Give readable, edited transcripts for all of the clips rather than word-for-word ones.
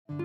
Hi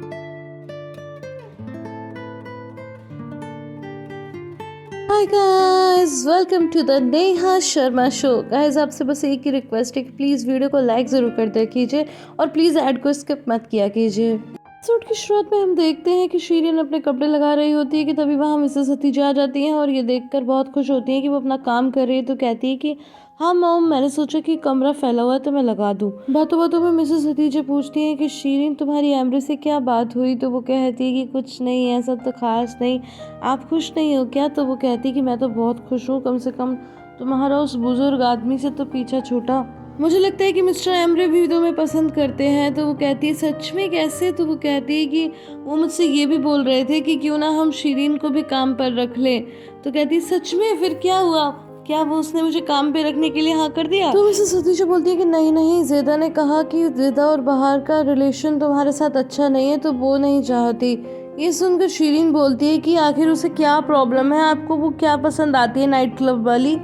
guys, welcome to the Neha Sharma show. Guys, आपसे बस एक ही रिक्वेस्ट है कि प्लीज़ वीडियो को लाइक ज़रूर कर दिया कीजिए और प्लीज़ ऐड को स्किप मत किया कीजिए। एपिसोड की शुरुआत में हम देखते हैं कि शीरिन अपने कपड़े लगा रही होती है कि तभी वहाँ मिसेस हतीजा आ जाती हैं और ये देखकर बहुत खुश होती हैं कि वो अपना काम कर रही है। तो कहती है कि हाँ मॉम, मैंने सोचा कि कमरा फैला हुआ है तो मैं लगा दूँ। बातों बातों में मिसेस हतीजा पूछती हैं कि शीरिन, तुम्हारी एमरी से क्या बात हुई? तो वो कहती है कि कुछ नहीं, ऐसा तो खास नहीं। आप खुश नहीं हो क्या? तो वो कहती है कि मैं तो बहुत खुश हूँ, कम से कम तुम्हारा उस बुजुर्ग आदमी से तो पीछा छूटा। मुझे लगता है कि मिस्टर एमरे भी तुम्हें पसंद करते हैं। तो वो कहती है सच में, कैसे? तो वो कहती है कि वो मुझसे ये भी बोल रहे थे कि क्यों ना हम शीरीन को भी काम पर रख लें। तो कहती है सच में? फिर क्या हुआ? क्या वो उसने मुझे काम पे रखने के लिए हाँ कर दिया? तो मिसेस सतीशा बोलती है कि नहीं नहीं, ज़ेदा ने कहा कि ज़ेदा और बाहर का रिलेशन तुम्हारे साथ अच्छा नहीं है तो वो नहीं चाहती। ये सुनकर शीरीन बोलती है कि आखिर उसे क्या प्रॉब्लम है, आपको वो क्या पसंद आती है नाइट क्लब वाली?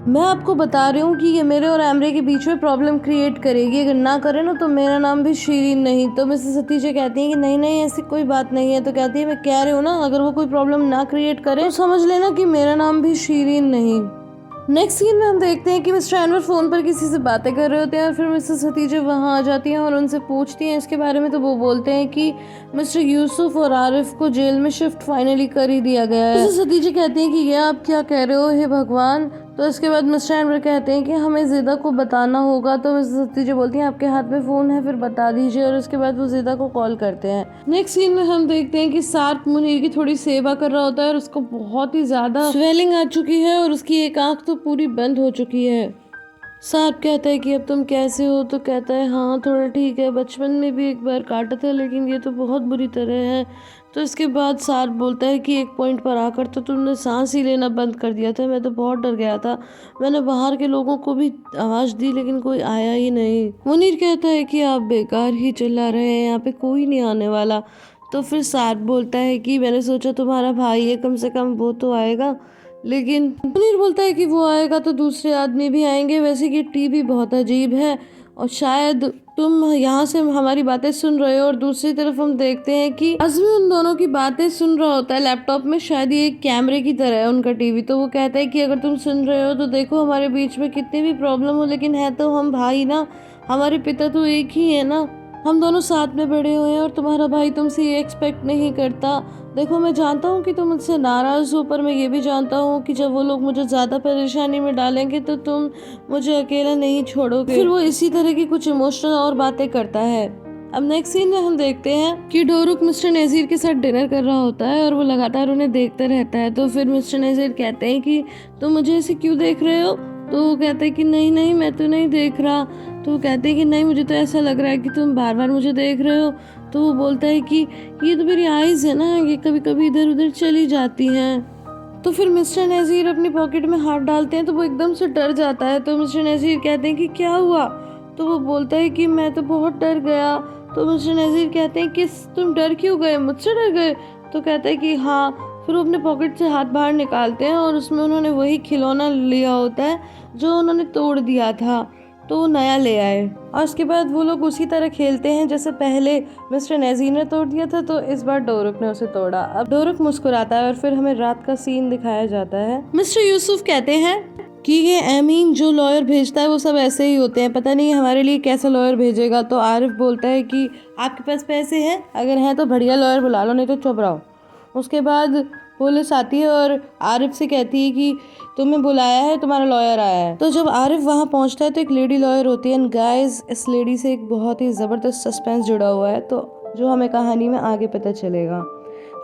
मैं आपको बता रही हूँ कि ये मेरे और एमरे के बीच में प्रॉब्लम क्रिएट करेगी, अगर ना करे ना तो मेरा नाम भी शीरीन नहीं। तो मिसेस सतीजा कहती है कि नहीं नहीं, ऐसी कोई बात नहीं है। तो कहती है मैं कह रही हूँ ना, अगर वो कोई प्रॉब्लम ना क्रिएट करे तो समझ लेना कि मेरा नाम भी शीरीन नहीं। नेक्स्ट सीन में हम देखते हैं कि मिस्टर एनवर फोन पर किसी से बातें कर रहे होते हैं और फिर मिसेस हतीजा वहां आ जाती हैं और उनसे पूछती हैं इसके बारे में। तो वो बोलते हैं कि मिस्टर यूसुफ और आरिफ को जेल में शिफ्ट फाइनली कर ही दिया गया है। मिसेस हतीजा कहती हैं कि ये आप क्या कह रहे हो, हे भगवान। तो इसके बाद मिस्टर एनवर कहते हैं कि हमें ज़ेदा को बताना होगा। तो मिसेस हतीजा बोलती हैं आपके हाथ में फ़ोन है, फिर बता दीजिए। और उसके बाद वो ज़ेदा को कॉल करते हैं। नेक्स्ट सीन में हम देखते हैं कि सार्क मुनीर की थोड़ी सेवा कर रहा होता है और उसको बहुत ही ज़्यादा स्वेलिंग आ चुकी है और उसकी एक आंख तो पूरी बंद हो चुकी है। साहब कहता है कि अब तुम कैसे हो? तो कहता है हाँ थोड़ा ठीक है, बचपन में भी एक बार काटा था लेकिन ये तो बहुत बुरी तरह है। तो इसके बाद सार्क बोलता है कि एक पॉइंट पर आकर तो तुमने सांस ही लेना बंद कर दिया था, मैं तो बहुत डर गया था। मैंने बाहर के लोगों को भी आवाज़ दी लेकिन कोई आया ही नहीं। मुनीर कहता है कि आप बेकार ही चिल्ला रहे हैं, यहाँ पे कोई नहीं आने वाला। तो फिर सार्क बोलता है कि मैंने सोचा तुम्हारा भाई है, कम से कम वो तो आएगा। लेकिन मुनीर बोलता है कि वो आएगा तो दूसरे आदमी भी आएंगे, वैसे कि टीवी बहुत अजीब है और शायद तुम यहाँ से हमारी बातें सुन रहे हो। और दूसरी तरफ हम देखते हैं कि अज़मी उन दोनों की बातें सुन रहा होता है लैपटॉप में, शायद ये एक कैमरे की तरह है उनका टीवी। तो वो कहता है कि अगर तुम सुन रहे हो तो देखो, हमारे बीच में कितनी भी प्रॉब्लम हो लेकिन है तो हम भाई ना, हमारे पिता तो एक ही है ना, हम दोनों साथ में बड़े हुए हैं और तुम्हारा भाई तुमसे ये एक्सपेक्ट नहीं करता। देखो मैं जानता हूँ कि तुम मुझसे नाराज़ हो, पर मैं ये भी जानता हूँ कि जब वो लोग मुझे ज़्यादा परेशानी में डालेंगे तो तुम मुझे अकेला नहीं छोड़ोगे। फिर वो इसी तरह की कुछ इमोशनल और बातें करता है। अब नेक्स्ट सीन में हम देखते हैं कि डोरुक मिस्टर नज़ीर के साथ डिनर कर रहा होता है और वो लगातार उन्हें देखता रहता है। तो फिर मिस्टर नज़ीर कहते हैं कि तुम मुझे ऐसे क्यों देख रहे हो? तो वो कहते हैं कि नहीं नहीं, मैं तो नहीं देख रहा। तो वो कहते हैं कि नहीं, मुझे तो ऐसा लग रहा है कि तुम बार बार मुझे देख रहे हो। तो वो बोलता है कि ये तो मेरी आईज है ना, ये कभी कभी इधर उधर चली जाती हैं। तो फिर मिस्टर नज़ीर अपनी पॉकेट में हाथ डालते हैं तो वो एकदम से डर जाता है। तो मिस्टर नज़ीर कहते हैं कि क्या हुआ? तो वो बोलता है कि मैं तो बहुत डर गया। तो मिस्टर नज़ीर कहते हैं कि तुम डर क्यों गए, मुझसे डर गए? तो कहता है कि हाँ। फिर वो अपने पॉकेट से हाथ बाहर निकालते हैं और उसमें उन्होंने वही खिलौना लिया होता है जो उन्होंने तोड़ दिया था। तो वो नया ले आए और उसके बाद वो लोग उसी तरह खेलते हैं जैसे पहले मिस्टर नज़ीर ने तोड़ दिया था। तो इस बार डोरुक ने उसे तोड़ा। अब डोरुक मुस्कुराता है और फिर हमें रात का सीन दिखाया जाता है। मिस्टर यूसुफ कहते हैं कि ये एमीन जो लॉयर भेजता है वो सब ऐसे ही होते हैं, पता नहीं हमारे लिए कैसा लॉयर भेजेगा। तो आरिफ बोलता है कि आपके पास पैसे हैं? अगर हैं तो बढ़िया लॉयर बुला लो, नहीं तो चुप रहो। उसके बाद पुलिस आती है और आरिफ से कहती है कि तुम्हें बुलाया है, तुम्हारा लॉयर आया है। तो जब आरिफ वहाँ पहुँचता है तो एक लेडी लॉयर होती है एंड गाइस, इस लेडी से एक बहुत ही ज़बरदस्त सस्पेंस जुड़ा हुआ है, तो जो हमें कहानी में आगे पता चलेगा।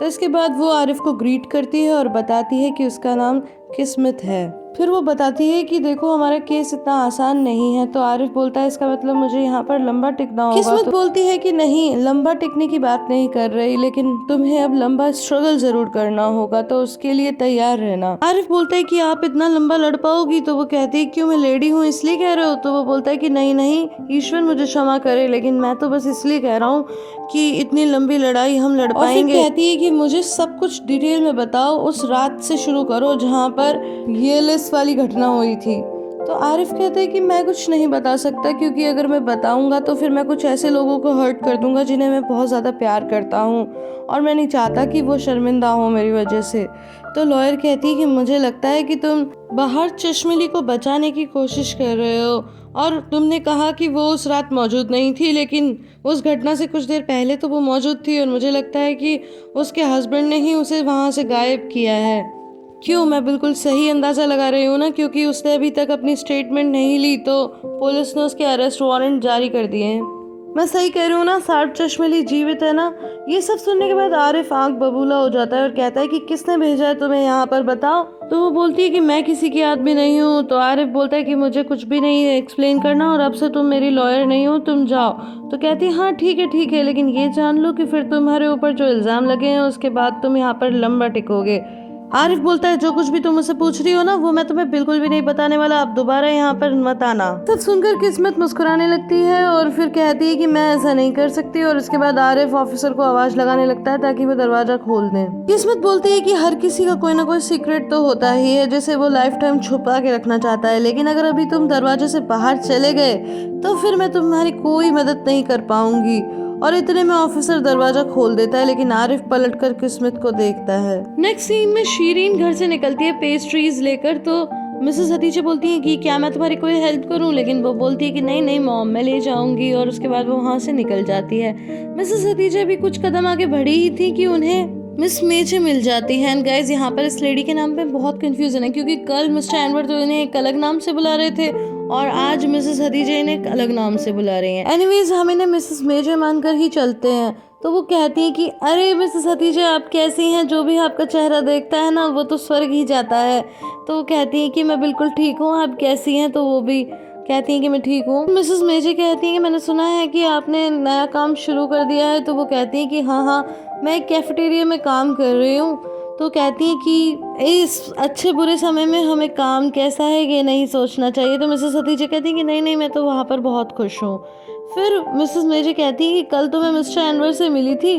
तो इसके बाद वो आरिफ को ग्रीट करती है और बताती है कि उसका नाम किस्मत है। फिर वो बताती है कि देखो हमारा केस इतना आसान नहीं है। तो आरिफ बोलता है इसका मतलब मुझे यहाँ पर लंबा टिकना होगा। किस्मत बोलती है कि नहीं, लंबा टिकने की बात नहीं कर रही, लेकिन तुम्हें अब लंबा स्ट्रगल जरूर करना होगा, तो उसके लिए तैयार रहना। आरिफ बोलता है कि आप इतना लंबा लड़ पाओगी? तो वो कहती है क्यों, मैं लेडी हूँ इसलिए कह रहे हो? तो वो बोलता है कि नहीं नहीं, ईश्वर मुझे क्षमा करे, लेकिन मैं तो बस इसलिए कह रहा हूँ कि इतनी लंबी लड़ाई हम लड़ पाएंगे। और फिर कहती है कि मुझे सब कुछ डिटेल में बताओ, उस रात से शुरू करो जहाँ पर ये लिस्ट वाली घटना हुई थी। तो आरिफ कहता है कि मैं कुछ नहीं बता सकता, क्योंकि अगर मैं बताऊंगा तो फिर मैं कुछ ऐसे लोगों को हर्ट कर दूंगा जिन्हें मैं बहुत ज़्यादा प्यार करता हूँ, और मैं नहीं चाहता कि वो शर्मिंदा हो मेरी वजह से। तो लॉयर कहती है कि मुझे लगता है कि तुम बाहर चश्मिली को बचाने की कोशिश कर रहे हो, और तुमने कहा कि वो उस रात मौजूद नहीं थी, लेकिन उस घटना से कुछ देर पहले तो वो मौजूद थी, और मुझे लगता है कि उसके हस्बैंड ने ही उसे वहाँ से गायब किया है। क्यों? मैं बिल्कुल सही अंदाज़ा लगा रही हूँ ना, क्योंकि उसने अभी तक अपनी स्टेटमेंट नहीं ली, तो पुलिस ने उसके अरेस्ट वारंट जारी कर दिए हैं। मैं सही कह रही हूँ ना? सार्ड चश्मिली जीवित है ना? ये सब सुनने के बाद आरिफ आंख बबूला हो जाता है और कहता है कि किसने भेजा है तुम्हें यहाँ पर, बताओ। तो वो बोलती है कि मैं किसी की आदमी नहीं हूँ। तो आरिफ बोलता है कि मुझे कुछ भी नहीं एक्सप्लेन करना, और अब से तुम मेरी लॉयर नहीं हो, तुम जाओ। तो कहती है हाँ ठीक है, लेकिन ये जान लो कि फिर तुम्हारे ऊपर जो इल्ज़ाम लगे हैं उसके बाद तुम यहाँ पर लंबा टिकोगे। आरिफ बोलता है जो कुछ भी तुम मुझसे पूछ रही हो ना, वो मैं तुम्हें बिल्कुल भी नहीं बताने वाला, अब दोबारा यहाँ पर मत आना। सब सुनकर किस्मत मुस्कुराने लगती है और फिर कहती है कि मैं ऐसा नहीं कर सकती, और उसके बाद आरिफ ऑफिसर को आवाज लगाने लगता है ताकि वो दरवाजा खोल दे। किस्मत बोलती है कि हर किसी का कोई ना कोई सीक्रेट तो होता ही है जिसे वो लाइफ टाइम छुपा के रखना चाहता है, लेकिन अगर अभी तुम दरवाजे से बाहर चले गए तो फिर मैं तुम्हारी कोई मदद नहीं कर पाऊंगी। और इतने में ऑफिसर दरवाजा खोल देता है, लेकिन आरिफ पलटकर किस्मत को देखता है। नेक्स्ट सीन में शीरीन घर से निकलती है पेस्ट्रीज लेकर। तो मिसेस हतीजे बोलती हैं कि क्या मैं तुम्हारी कोई हेल्प करूं, लेकिन वो बोलती है कि नहीं मॉम, मैं ले जाऊंगी, और उसके बाद वो वहां से निकल जाती है। मिसेस हतीजे भी कुछ कदम आगे बढ़ी ही थी कि उन्हें मिस मेजे मिल जाती है। एंड गाइस, यहाँ पर इस लेडी के नाम पे बहुत कंफ्यूजन है, क्योंकि कल मिस्टर एनवर तो इन्हें एक अलग नाम से बुला रहे थे और आज मिसेस हतीजे इन्हें एक अलग नाम से बुला रही हैं। एनीवेज, हम इन्हें मिसेस मेजे मानकर ही चलते हैं। तो वो कहती है कि अरे मिसेस हतीजे, आप कैसी हैं? जो भी आपका चेहरा देखता है ना, वो तो स्वर्ग ही जाता है। तो वो कहती है कि मैं बिल्कुल ठीक हूँ, आप कैसी हैं? तो वो भी कहती हैं कि मैं ठीक हूँ। मिसेस मेजे कहती हैं कि मैंने सुना है कि आपने नया काम शुरू कर दिया है। तो वो कहती हैं कि हाँ, मैं एक कैफेटेरिया में काम कर रही हूँ। तो कहती हैं कि इस अच्छे बुरे समय में हमें काम कैसा है ये नहीं सोचना चाहिए। तो मिसेस हतीजे कहती हैं कि नहीं, मैं तो वहाँ पर बहुत खुश हूँ। फिर मिसेस मेजे कहती है कि कल तो मैं मिस्टर एनवर से मिली थी,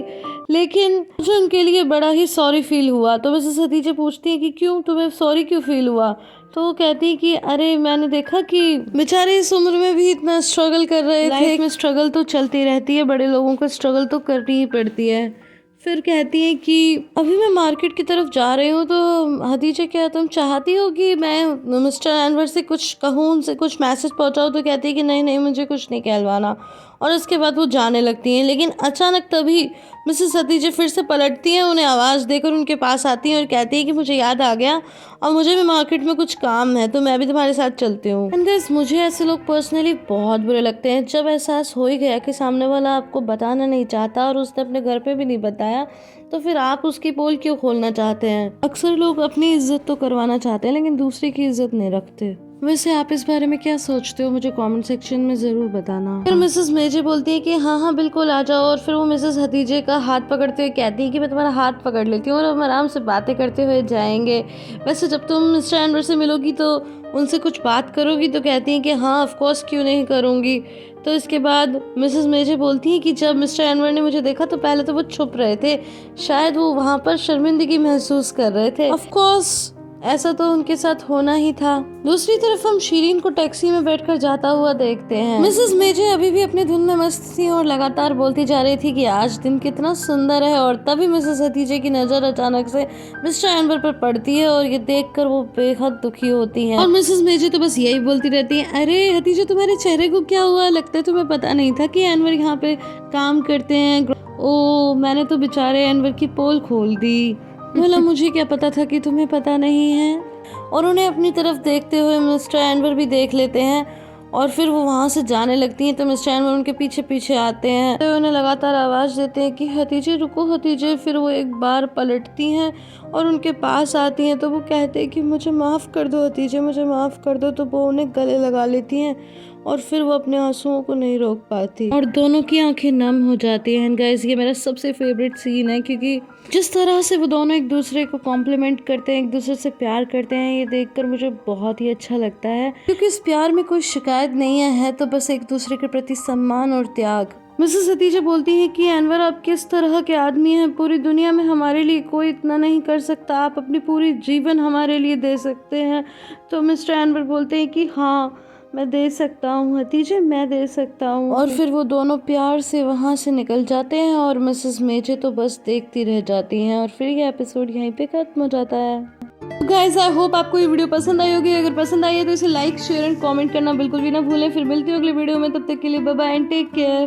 लेकिन मुझे उनके लिए बड़ा ही सॉरी फील हुआ। तो मिसेस हतीजे पूछती है कि क्यों, तुम्हें सॉरी क्यों फील हुआ? तो वो कहती है कि अरे मैंने देखा कि बेचारे इस उम्र में भी इतना स्ट्रगल कर रहे थे। लाइफ में स्ट्रगल तो चलती रहती है, बड़े लोगों को स्ट्रगल तो करनी ही पड़ती है। फिर कहती है कि अभी मैं मार्केट की तरफ जा रही हूँ। तो हतीजे, क्या तुम चाहती हो कि मैं मिस्टर एनवर से कुछ कहूँ, उनसे कुछ मैसेज पहुँचाऊँ? तो कहती है कि नहीं, मुझे कुछ नहीं कहलवाना। और उसके बाद वो जाने लगती हैं, लेकिन अचानक तभी मिसेस हतीजे फिर से पलटती हैं, उन्हें आवाज़ देकर उनके पास आती हैं और कहती है कि मुझे याद आ गया और मुझे भी मार्केट में कुछ काम है, तो मैं भी तुम्हारे साथ चलती हूँ। एंड गाइस, मुझे ऐसे लोग पर्सनली बहुत बुरे लगते हैं। जब एहसास हो ही गया कि सामने वाला आपको बताना नहीं चाहता और उसने अपने घर पे भी नहीं बताया, तो फिर आप उसकी पोल क्यों खोलना चाहते हैं? अक्सर लोग अपनी इज्जत तो करवाना चाहते हैं, लेकिन दूसरे की इज्जत नहीं रखते। वैसे आप इस बारे में क्या सोचते हो? मुझे कमेंट सेक्शन में ज़रूर बताना। फिर मिसेस मेजे बोलती है कि हाँ बिल्कुल आ जाओ, और फिर वो मिसेस हतीजे का हाथ पकड़ते हुए कहती है कि मैं तुम्हारा हाथ पकड़ लेती हूँ और हम आराम से बातें करते हुए जाएंगे। वैसे जब तुम मिस्टर एनवर से मिलोगी तो उनसे कुछ बात करोगी? तो कहती हैं कि हाँ ऑफ कोर्स, क्यों नहीं करूँगी। तो इसके बाद मिसेस मेजे बोलती हैं कि जब मिस्टर एनवर ने मुझे देखा तो पहले तो वो छुप रहे थे, शायद वो वहाँ पर शर्मिंदगी महसूस कर रहे थे। ऑफ कोर्स ऐसा तो उनके साथ होना ही था। दूसरी तरफ हम शीरीन को टैक्सी में बैठकर जाता हुआ देखते हैं। मिसेस मेजे अभी भी अपनी धुन में मस्त थी और लगातार बोलती जा रही थी कि आज दिन कितना सुंदर है, और तभी मिसेस हतीजे की नजर अचानक से मिस्टर एनवर पर पड़ती है और ये देखकर वो बेहद दुखी होती हैं। और मिसेस मेजे तो बस यही बोलती रहती है, अरे हतीजे तुम्हारे चेहरे को क्या हुआ? लगता है तुम्हें पता नहीं था कि एनवर यहाँ पे काम करते हैं। ओ, मैंने तो बेचारे एनवर की पोल खोल दी। भला मुझे क्या पता था कि तुम्हें पता नहीं है। और उन्हें अपनी तरफ देखते हुए मिस्टर एनवर भी देख लेते हैं, और फिर वो वहाँ से जाने लगती हैं। तो मिस्टर एनवर उनके पीछे पीछे आते हैं, तो उन्हें लगातार आवाज़ देते हैं कि हतीजे रुको हतीजे। फिर वो एक बार पलटती हैं और उनके पास आती हैं। तो वो कहते हैं कि मुझे माफ़ कर दो हतीजे, मुझे माफ़ कर दो। तो वो उन्हें गले लगा लेती हैं और फिर वो अपने आंसुओं को नहीं रोक पाती और दोनों की आंखें नम हो जाती हैं। गाइस, ये मेरा सबसे फेवरेट सीन है, क्योंकि जिस तरह से वो दोनों एक दूसरे को कॉम्प्लीमेंट करते हैं, एक दूसरे से प्यार करते हैं, ये देखकर मुझे बहुत ही अच्छा लगता है। क्योंकि इस प्यार में कोई शिकायत नहीं है, तो बस एक दूसरे के प्रति सम्मान और त्याग। मिसेस हतीजा बोलती हैं कि अनवर आप किस तरह के आदमी हैं, पूरी दुनिया में हमारे लिए कोई इतना नहीं कर सकता, आप अपनी पूरी जीवन हमारे लिए दे सकते हैं। तो मिस्टर अनवर बोलते हैं कि हाँ मैं दे सकता हूँ हतीजे, मैं दे सकता हूँ। और फिर वो दोनों प्यार से वहाँ से निकल जाते हैं और मिसेस मेजे तो बस देखती रह जाती हैं और फिर ये एपिसोड यहीं पे खत्म हो जाता है। गाइस आई होप आपको ये वीडियो पसंद आई होगी। अगर पसंद आई है तो इसे लाइक शेयर एंड कमेंट करना बिल्कुल भी ना भूलें। फिर मिलती हूँ अगले वीडियो में, तब तक के लिए bye bye and take care.